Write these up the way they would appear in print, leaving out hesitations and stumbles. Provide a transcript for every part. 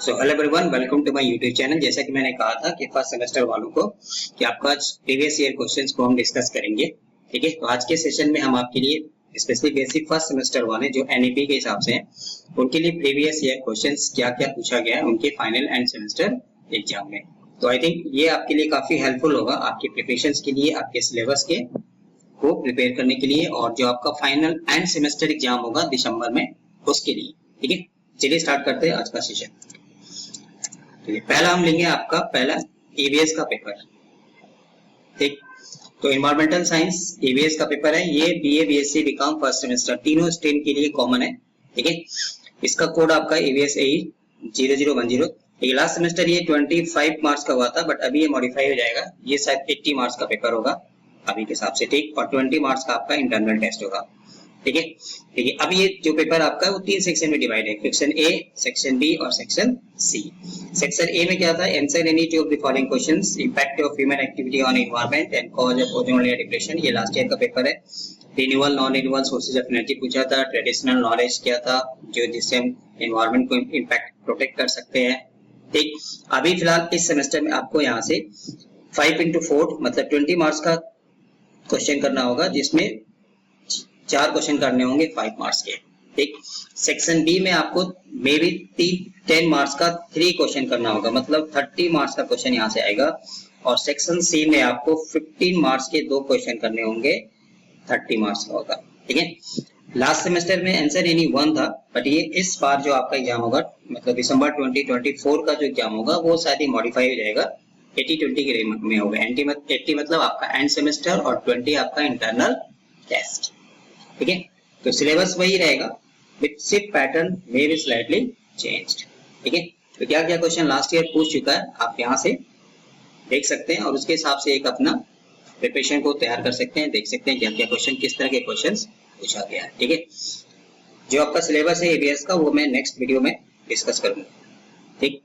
So hello everyone, welcome to my YouTube channel. जैसा कि मैंने कहा था कि फर्स्ट सेमेस्टर वालों को कि आपका प्रीवियस ईयर क्वेश्चंस को हम डिस्कस करेंगे। ठीक है, तो आज के सेशन में हम आपके लिए स्पेशली बेसिक फर्स्ट सेमेस्टर वाले जो एनईपी के हिसाब से हैं उनके लिए प्रीवियस ईयर क्वेश्चंस क्या क्या पूछा गया है उनके फाइनल एंड सेमेस्टर एग्जाम में। तो आई थिंक ये आपके लिए काफी हेल्पफुल होगा आपके प्रिपरेशन के लिए, आपके सिलेबस के को प्रिपेयर करने के लिए और जो आपका फाइनल एंड सेमेस्टर एग्जाम होगा दिसंबर में उसके लिए। ठीक है, चलिए स्टार्ट करते हैं आज का सेशन। पहला हम लेंगे आपका पहला ईवीएस का पेपर। ठीक, तो एनवायरमेंटल साइंस ईवीएस का पेपर है। ये BA, BSc, BCom first semester तीनों स्ट्रीम के लिए कॉमन है। ठीक है, इसका कोड आपका EVS AE 0010। ये लास्ट सेमेस्टर ये 25 मार्क्स का हुआ था, बट अभी ये मॉडिफाई हो जाएगा। ये शायद 80 मार्क्स का पेपर होगा अभी के हिसाब से। ठीक, और 20 मार्क्स का आपका इंटरनल टेस्ट होगा। ठीक है, ठीक है। अब ये जो पेपर आपका है वो 3 सेक्शन में डिवाइड है, सेक्शन ए, सेक्शन बी और सेक्शन सी। सेक्शन ए में क्या था? Answer any two of the following questions, impact of human activity on environment and cause of ozone layer depression. ये लास्ट ईयर का paper है। Renewable non renewable sources of energy पूछा था। Traditional knowledge क्या था जो जिससे हम एनवायरनमेंट को इंपैक्ट प्रोटेक्ट कर सकते हैं। ठीक, अभी फिलहाल इस सेमेस्टर में आपको यहाँ से 5 into 4 मतलब 20 मार्क्स का क्वेश्चन करना होगा, जिसमें 4 क्वेश्चन करने होंगे 5 मार्क्स के। ठीक, सेक्शन बी में आपको मे बी 10 मार्क्स का 3 क्वेश्चन करना होगा, मतलब 30 मार्क्स का क्वेश्चन यहाँ से आएगा। और सेक्शन सी में आपको 15 मार्क्स के 2 क्वेश्चन करने होंगे, 30 मार्क्स का होगा। ठीक है, लास्ट सेमेस्टर में आंसर एनी 1 था, बट ये इस बार जो आपका एग्जाम होगा मतलब दिसंबर 2024 का जो एग्जाम होगा वो शायद ही मॉडिफाई हो जाएगा, 80-20 के में होगा। 80 मतलब आपका एंड सेमेस्टर और 20 आपका इंटरनल टेस्ट। ठीक है, तो सिलेबस वही रहेगा, with shift pattern may be slightly changed. ठीक है, तो क्या क्या क्वेश्चन लास्ट ईयर पूछ चुका है आप यहाँ से देख सकते हैं और उसके हिसाब से एक अपना प्रिपरेशन को तैयार कर सकते हैं। देख सकते हैं क्या क्या क्वेश्चन, किस तरह के क्वेश्चंस पूछा गया है। ठीक है, जो आपका सिलेबस है EVS का वो मैं नेक्स्ट वीडियो में डिस्कस करूंगा। ठीक,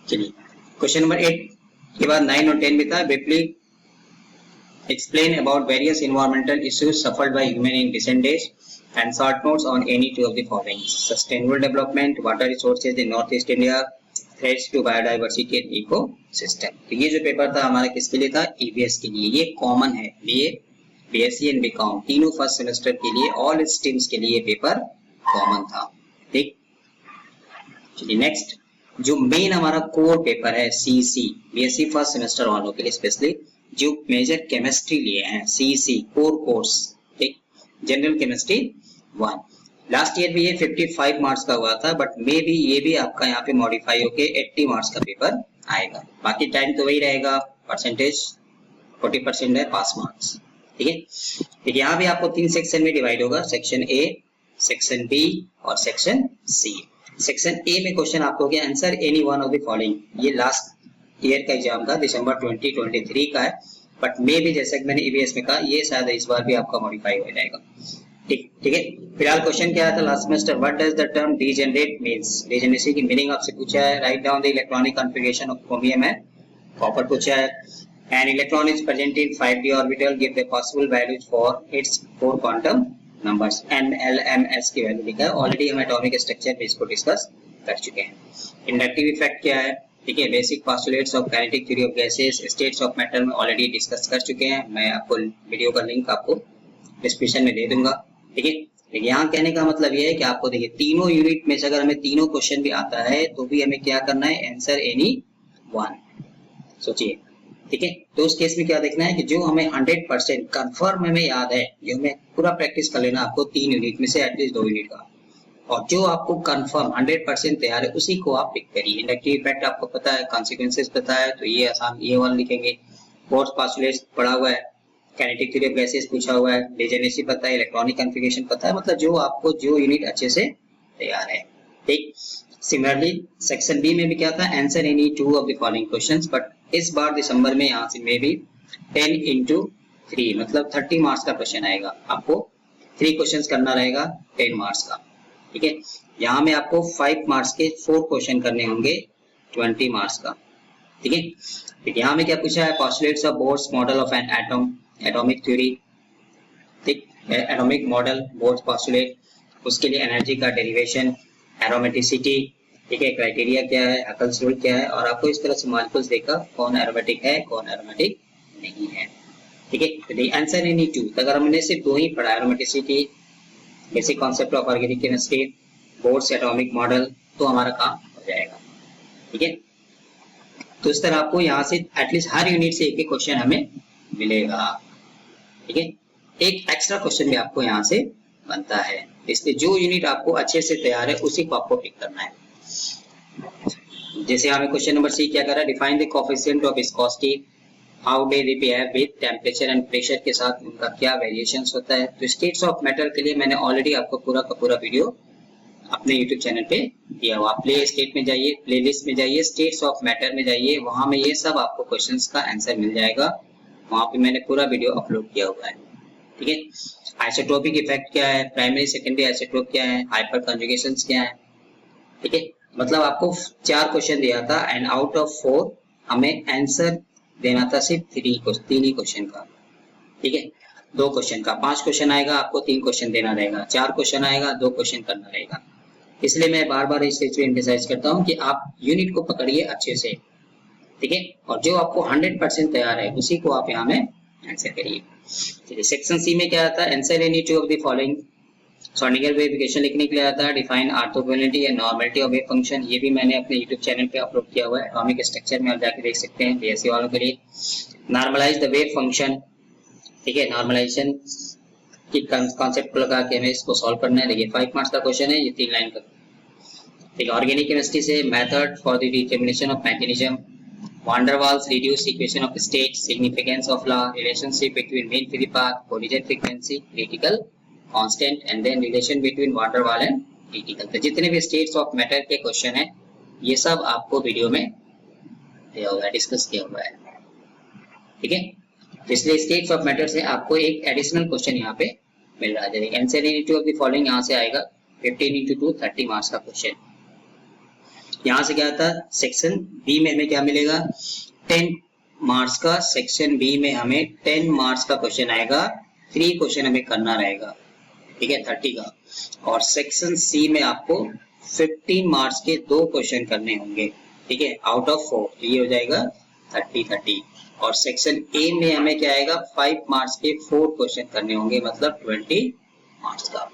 चलिए क्वेश्चन नंबर 8 के बाद 9 और 10 में था briefly explain about various environmental issues suffered by human in recent days and short notes on any two of the following: sustainable development, water resources in northeast India, threats to biodiversity and ecosystem। तो ये जो paper था हमारा किसके लिए था? EVS के लिए। ये कॉमन है, BA, BSc एंड बीकॉम तीनों फर्स्ट सेमेस्टर के लिए, ऑल स्ट्रीम्स के लिए पेपर कॉमन था। ठीक, चलिए नेक्स्ट जो मेन हमारा कोर पेपर है CC, BSc फर्स्ट सेमेस्टर वालों के लिए स्पेशली जो मेजर केमिस्ट्री लिए हैं, CC कोर कोर्स। ठीक, जनरल केमिस्ट्री 1 लास्ट ईयर भी ये 55 मार्क्स का हुआ था, बट मे भी ये भी आपका यहाँ पे मॉडिफाई होके 80 मार्क्स का पेपर आएगा। बाकी टाइम तो वही रहेगा, परसेंटेज 40% है पास मार्क्स। ठीक है, ठीक, यहाँ भी आपको 3 सेक्शन में डिवाइड होगा, सेक्शन A, सेक्शन B और सेक्शन C। सेक्शन A में क्वेश्चन आपको क्या? Answer any one of the following. ये लास्ट ईयर का एग्जाम का दिसंबर 2023 का है, बट मे भी जैसा कि मैंने EVS में कहा ये शायद इस बार भी आपका मॉडिफाई हो जाएगा। ठीक, ठीक है। फिलहाल क्वेश्चन क्या था last semester? What does the term degenerate means? Degeneracy की मीनिंग आपसे पूछा है। Write down the electronic configuration of chromium and copper पूछा है। An electron is present in 5d orbital, give the possible values for its 4 quantum numbers. n, l, m, s की value लिखा है। Already हम atomic structure पे इसको discuss कर चुके हैं। इंडक्टिव इफेक्ट क्या है? ठीक है, basic postulates of kinetic theory of gases, states of matter में ऑलरेडी डिस्कस कर चुके हैं। मैं आपको वीडियो का लिंक आपको डिस्क्रिप्शन में दे दूंगा। ठीक है, लेकिन यहाँ कहने का मतलब ये है कि आपको देखिए तीनों यूनिट में से अगर हमें तीनों क्वेश्चन भी आता है तो भी हमें क्या करना है? आंसर एनी 1 सोचिए। ठीक है, तो उस केस में क्या देखना है कि जो हमें 100% कंफर्म हमें याद है, जो हमें पूरा प्रैक्टिस कर लेना आपको 3 यूनिट में से एटलीस्ट 2 यूनिट का, और जो आपको कंफर्म 100% तैयार है उसी को आप पिक करिए। इंडक्टिव इफेक्ट आपको पता है, कॉन्सिक्वेंसेस पता है, तो ये आसान ये वाला लिखेंगे। फोर्स पोस्टुलेट्स पढ़ा हुआ है, काइनेटिक थ्योरी ऑफ गैसेस पूछा हुआ है, डीजेनरेसी पता है, इलेक्ट्रॉनिक कॉन्फ़िगरेशन पता है, मतलब जो आपको जो यूनिट अच्छे से तैयार है। ठीक, सिमिलरली सेक्शन बी में भी क्या था? Answer any 2 of the following questions, but इस बार दिसंबर में यहाँ से मे बी 10 into 3 मतलब 30 मार्क्स का क्वेश्चन आएगा। आपको 3 क्वेश्चंस करना रहेगा 10 मार्क्स का। ठीक है, यहाँ में आपको 5 मार्क्स के 4 क्वेश्चन करने होंगे 20 मार्क्स का। ठीक है, ठीक, यहाँ में क्या पूछा है? Postulates of Bohr's model of an atom, atomic theory. ठीक, एटॉमिक मॉडल बोर्स पोस्टुलेट, उसके लिए एनर्जी का डेरिवेशन, एरोमेटिसिटी, ठीक है, क्राइटेरिया क्या है, हैकेल्स रूल क्या है, और आपको इस तरह से मॉलिक्यूल्स देखा कौन एरोमेटिक है कौन एरोमेटिक नहीं है। ठीक है, तो आंसर एनी टू, अगर हमने सिर्फ दो ही पढ़ा, aromaticity, basic concept of organic chemistry, boards atomic model, तो हमारा काम हो जाएगा। ठीक है, तो इस तरह आपको यहाँ से एटलीस्ट हर यूनिट से एक एक क्वेश्चन हमें मिलेगा। ठीक है, एक एक्स्ट्रा क्वेश्चन भी आपको यहाँ से बनता है, इसलिए जो यूनिट आपको अच्छे से तैयार है उसी को आपको पिक करना है। जैसे हमें क्वेश्चन नंबर सी क्या कर रहा है, define the coefficient of viscosity, how day they behave with temperature and pressure के साथ उनका क्या वेरिएशंस होता है। तो स्टेट्स ऑफ मैटर के लिए मैंने ऑलरेडी आपको पूरा का पूरा वीडियो अपने YouTube चैनल पे दिया हुआ, आप प्ले स्टेट में जाइए, प्लेलिस्ट में जाइए, स्टेट्स ऑफ मैटर में जाइए, वहां में ये सब आपको क्वेश्चंस का आंसर मिल जाएगा, वहां पे मैंने पूरा वीडियो अपलोड किया हुआ है। ठीक है, आइसोटोपिक इफेक्ट क्या है, प्राइमरी सेकेंडरी आइसोटोप क्या है, हाइपर कंजुगेशंस क्या है। ठीक है, मतलब आपको 4 क्वेश्चन दिया था एंड आउट ऑफ 4 हमें आंसर देना था सिर्फ 3 ही क्वेश्चन का। ठीक है, 2 क्वेश्चन का, 5 क्वेश्चन आएगा आपको 3 क्वेश्चन देना रहेगा, 4 क्वेश्चन आएगा 2 क्वेश्चन करना रहेगा। इसलिए मैं बार बार इस चीज पे एम्फसाइज करता हूँ कि आप यूनिट को पकड़िए अच्छे से। ठीक है, और जो आपको 100% तैयार है उसी को आप यहाँ में आंसर करिए। चलिए, सेक्शन सी में क्या आता है, answer any two of the following. Schrodinger verification लिखने के लिए आता है, define orthogonality and normality of wave function, ये भी मैंने अपने यूट्यूब चैनल पे अपलोड किया हुआ है, एटॉमिक स्ट्रक्चर में आप जाके देख सकते हैं बीएससी वालों के लिए। नॉर्मलाइज द वेव फंक्शन, ठीक है, नॉर्मलाइजेशन की कॉन्सेप्ट को लगा के हमें इसको सॉल्व करना है। देखिए 5 मार्क्स का क्वेश्चन है, ये 3 लाइन का। ठीक है, ऑर्गेनिक केमिस्ट्री से method for the determination of mechanism, Van der Waals reduced equation of state, significance of law, relationship between mean free path, collision frequency, critical constant, and then relation between Van der Waals and critical। तो जितने भी states of matter के question हैं ये सब आपको video में दिया हुआ है, डिस्कस किया हुआ है। ठीक है, तो इसलिए स्टेट्स ऑफ मैटर से आपको एक एडिशनल क्वेश्चन यहाँ पे मिल रहा है। Answer in two of the following यहाँ से आएगा 15 × 2 30 मार्क्स का क्वेश्चन। यहाँ से क्या आता है, सेक्शन बी में हमें क्या मिलेगा, 10 मार्क्स का। सेक्शन बी में हमें 10 मार्क्स का क्वेश्चन आएगा, 3 क्वेश्चन हमें करना रहेगा। ठीक है, 30 का। और सेक्शन सी में आपको 15 मार्क्स के 2 क्वेश्चन करने होंगे। ठीक है, आउट ऑफ 4, तो ये हो जाएगा 30। और सेक्शन ए में हमें क्या आएगा, 5 मार्क्स के 4 क्वेश्चन करने होंगे, मतलब 20 मार्क्स का।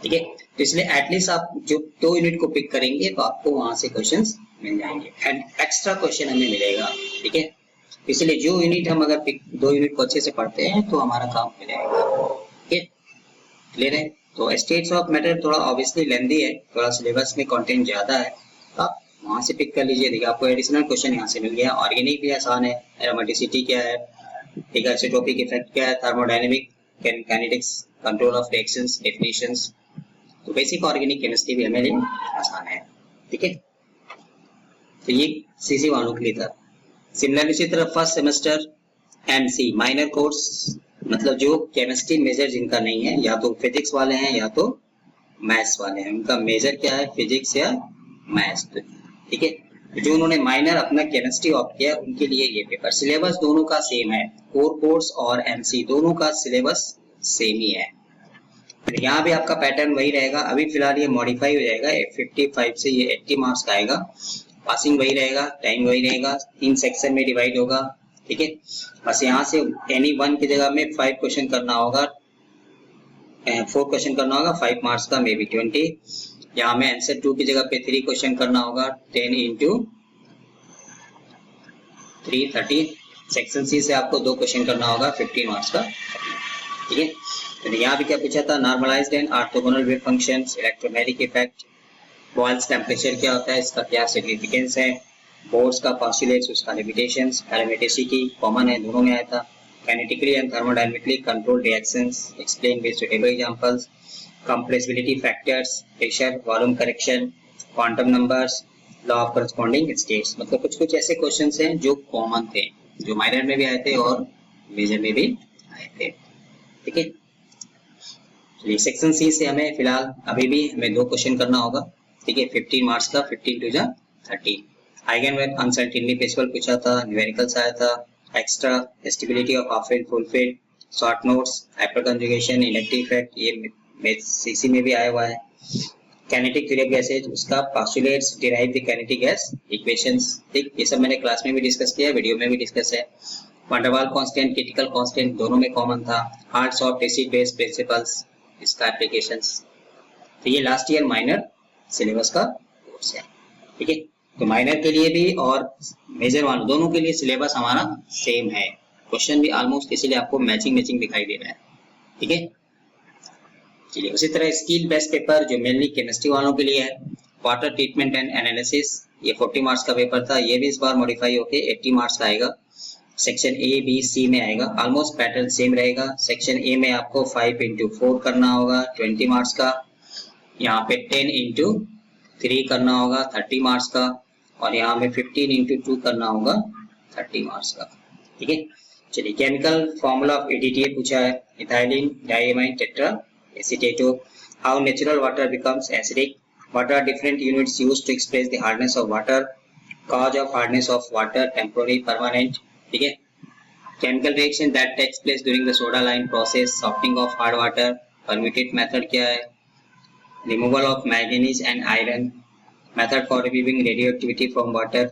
ठीक है, तो इसलिए एटलीस्ट आप जो 2 यूनिट को पिक करेंगे तो आपको वहां से क्वेश्चंस मिल जाएंगे एंड एक्स्ट्रा क्वेश्चन हमें मिलेगा। ठीक है, इसलिए जो यूनिट हम अगर 2 यूनिट को अच्छे से पढ़ते हैं तो हमारा काम हो जाएगा। ठीक है, क्लियर है। तो स्टेट्स ऑफ मैटर थोड़ा ऑब्वियसली लेंथी है, थोड़ा सिलेबस में कंटेंट ज्यादा है, तो आप वहां से पिक कर लीजिए। देखिए आपको एडिशनल क्वेश्चन यहाँ से मिल गया। ऑर्गेनिक भी आसान है, एरोमेटिसिटी क्या है, ठीक है, आइसोटोपिक इफेक्ट क्या है, thermodynamic, kinetics, control of reactions, definitions, तो बेसिक ऑर्गेनिक केमिस्ट्री भी हमें आसान है। ठीक है, तो ये सीसी वालों के लिए था। सिमिलर इसी तरह first semester MC minor course, मतलब जो केमिस्ट्री मेजर जिनका नहीं है, या तो फिजिक्स वाले हैं या तो मैथ्स वाले हैं, उनका मेजर क्या है, फिजिक्स या मैथ्स। ठीक है, जो उन्होंने माइनर अपना केमिस्ट्री ऑप्ट किया उनके लिए ये पेपर। सिलेबस दोनों का सेम है, कोर कोर्स और एमसी दोनों का सिलेबस सेम ही है। यहाँ भी आपका पैटर्न वही रहेगा। अभी फिलहाल ये मॉडिफाई हो जाएगा, 55 से ये 80 मार्क्स का आएगा। पासिंग वही रहेगा, टाइम वही रहेगा, 3 सेक्शन में डिवाइड होगा। ठीक है, बस यहाँ से एनी 1 की जगह में 5 क्वेश्चन करना होगा, 4 क्वेश्चन करना होगा, 5 मार्क्स का, मे बी 20। यहाँ में आंसर 2 की जगह पे 3 क्वेश्चन करना होगा, 10 × 3 30। सेक्शन सी से आपको 2 क्वेश्चन करना होगा, 15 मार्क्स का। ठीक है, तो यहाँ भी क्या पूछा था, normalised and orthogonal wave functions, electromagnetic effect, Boyle's temperature क्या होता है, इसका क्या सिग्निफिकेंस है, बोर्ड्स का पोस्टुलेट्स, उसका लिमिटेशंस, एरोमेटिसिटी कॉमन है, दोनों में आया था। Kinetically and thermodynamically control reactions, explain with suitable examples, compressibility factors, pressure, volume correction, quantum numbers, law of corresponding states. मतलब कुछ कुछ ऐसे क्वेश्चंस हैं जो कॉमन थे, जो माइनर में भी आए थे और मेजर में भी आए थे। ठीक है, सेक्शन सी से हमें फिलहाल अभी भी हमें 2 क्वेश्चन करना होगा। ठीक है, 15 मार्क्स का, 15 × 30। आइगन वेल्यू अनसर्टेनिटी प्रिंसिपल पूछा था, न्यूमेरिकल्स आया था, extra stability of half field full field, short notes, hyper conjugation, electric effect, ये सीसी में भी आया हुआ है। काइनेटिक थ्योरी ऑफ गैसेज, उसका postulates, derive the kinetic gas equations, ठीक, ये सब मैंने क्लास में भी डिस्कस किया, वीडियो में भी डिस्कस है। Van der Waals constant, critical constant दोनों में कॉमन था। Hard soft acid base principles, इसका एप्लीकेशंस। तो ये लास्ट ईयर माइनर सिलेबस का कोर्स है, ठीक है। तो माइनर के लिए भी और मेजर वालों दोनों के लिए सिलेबस हमारा सेम है। क्वेश्चन भी ऑलमोस्ट इसीलिए आपको मैचिंग दिखाई दे रहा है, ठीक है। चलिए उसी तरह स्किल बेस्ड पेपर जो मेनली केमिस्ट्री वालों के लिए है, वाटर ट्रीटमेंट एंड एनालिसिस, ये 40 मार्क्स का पेपर था, ये भी इस बार मॉडिफाई होके 80 मार्क्स का आएगा। सेक्शन ए बी सी में आएगा, ऑलमोस्ट पैटर्न सेम रहेगा। सेक्शन ए में आपको 5 into 4 करना होगा 20 मार्क्स का, यहाँ पे 10 into 3 करना होगा 30 मार्क्स का, और यहाँ में 15 into 2 करना होगा 30 मार्क्स का, ठीक है। चलिए केमिकल फॉर्मूला ऑफ EDTA पूछा है, ethylene diamine tetra acetate, how natural water becomes acidic, what are different units used to express the hardness of water, cause of hardness of water, temporary, permanent, ठीक है। chemical reaction that takes place during the soda lime process, softening of hard water, permuted method क्या है, removal of manganese and iron, method for removing radioactivity from water,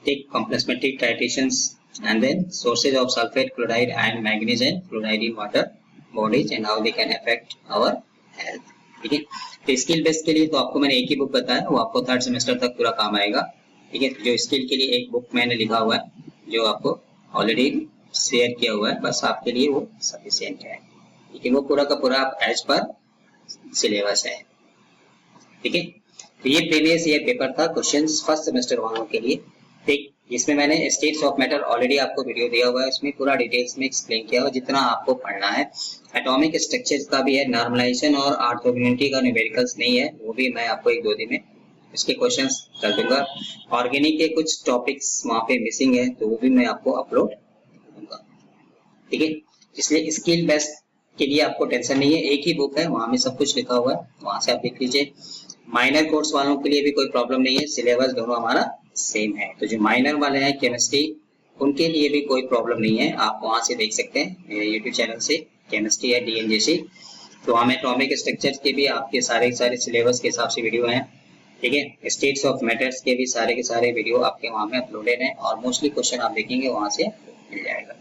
take complementary titrations, and then sources of sulfate, chloride and manganese and fluoride in water bodies and how they can affect our health, ठीक है। तो skill based के लिए तो आपको मैंने एक ही book बताया, वो आपको 3rd सेमेस्टर तक पूरा काम आएगा, ठीक है। जो स्किल के लिए एक बुक मैंने लिखा हुआ है जो आपको ऑलरेडी शेयर किया हुआ है, बस आपके लिए वो सफिशिएंट है, ठीक है। वो पूरा का पूरा एज पर सिलेबस है, ठीक है। तो ये प्रीवियस ईयर पेपर था क्वेश्चंस फर्स्ट सेमेस्टर वालों के लिए, ठीक, जिसमें मैंने स्टेट्स ऑफ मैटर ऑलरेडी आपको वीडियो दिया हुआ है, उसमें पूरा डिटेल्स में एक्सप्लेन किया हुआ जितना आपको पढ़ना है। एटॉमिक स्ट्रक्चर का भी है, नॉर्मलाइजेशन और ऑर्थोगोनैलिटी का न्यूमेरिकल्स नहीं है, वो भी मैं आपको 1-2 दिन में इसके क्वेश्चंस कर दूंगा। ऑर्गेनिक के कुछ टॉपिक्स वहाँ पे मिसिंग है, तो वो भी मैं आपको अपलोड करूंगा, ठीक है। इसलिए स्किल बेस्ड के लिए आपको टेंशन नहीं है, एक ही बुक है, वहाँ में सब कुछ लिखा हुआ है, वहाँ से आप लिख लीजिए। माइनर कोर्स वालों के लिए भी कोई प्रॉब्लम नहीं है, सिलेबस दोनों हमारा सेम है। तो जो माइनर वाले हैं केमिस्ट्री, उनके लिए भी कोई प्रॉब्लम नहीं है, आप वहां से देख सकते हैं मेरे यूट्यूब चैनल से, केमिस्ट्री है DNJC। तो वहाँ में एटॉमिक स्ट्रक्चर्स के भी आपके सारे सिलेबस के हिसाब से वीडियो हैं, ठीक है। स्टेट्स ऑफ मैटर्स के भी सारे के सारे वीडियो आपके वहाँ में अपलोडेड हैं, और मोस्टली क्वेश्चन आप देखेंगे वहां से मिल जाएगा,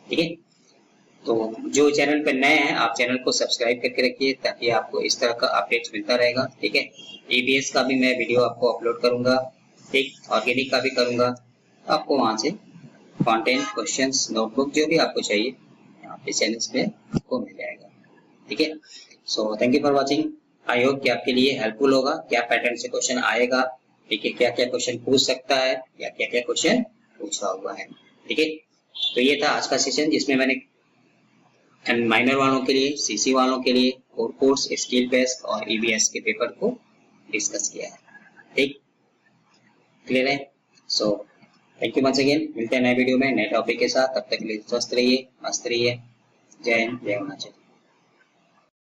ठीक है। तो जो चैनल पर नए हैं आप चैनल को सब्सक्राइब करके रखिए, ताकि आपको इस तरह का अपडेट्स मिलता रहेगा, ठीक है। EBS का भी मैं वीडियो आपको अपलोड करूंगा, ठीक, ऑर्गेनिक का भी करूंगा, आपको वहां से कंटेंट, क्वेश्चंस, नोटबुक जो भी आपको चाहिए आपके चैनल्स पे आपको मिल जाएगा, ठीक है। So thank you for watching, I hope कि आपके लिए हेल्पफुल होगा, क्या पैटर्न से क्वेश्चन आएगा, ठीक है, क्या क्या क्वेश्चन पूछ सकता है या क्या क्या क्वेश्चन पूछा हुआ है, ठीक है। तो ये था आज का सेशन जिसमें मैंने माइनर वालों के लिए, CC वालों के लिए, कोर कोर्स, स्किल बेस्ड और EBS के पेपर को डिस्कस किया है, ठीक, क्लियर है। So thank you once again, मिलते हैं नए वीडियो में नए टॉपिक के साथ, तब तक के लिए स्वस्थ रहिए, मस्त रहिए, जय हिंद, जय अरुणाचल।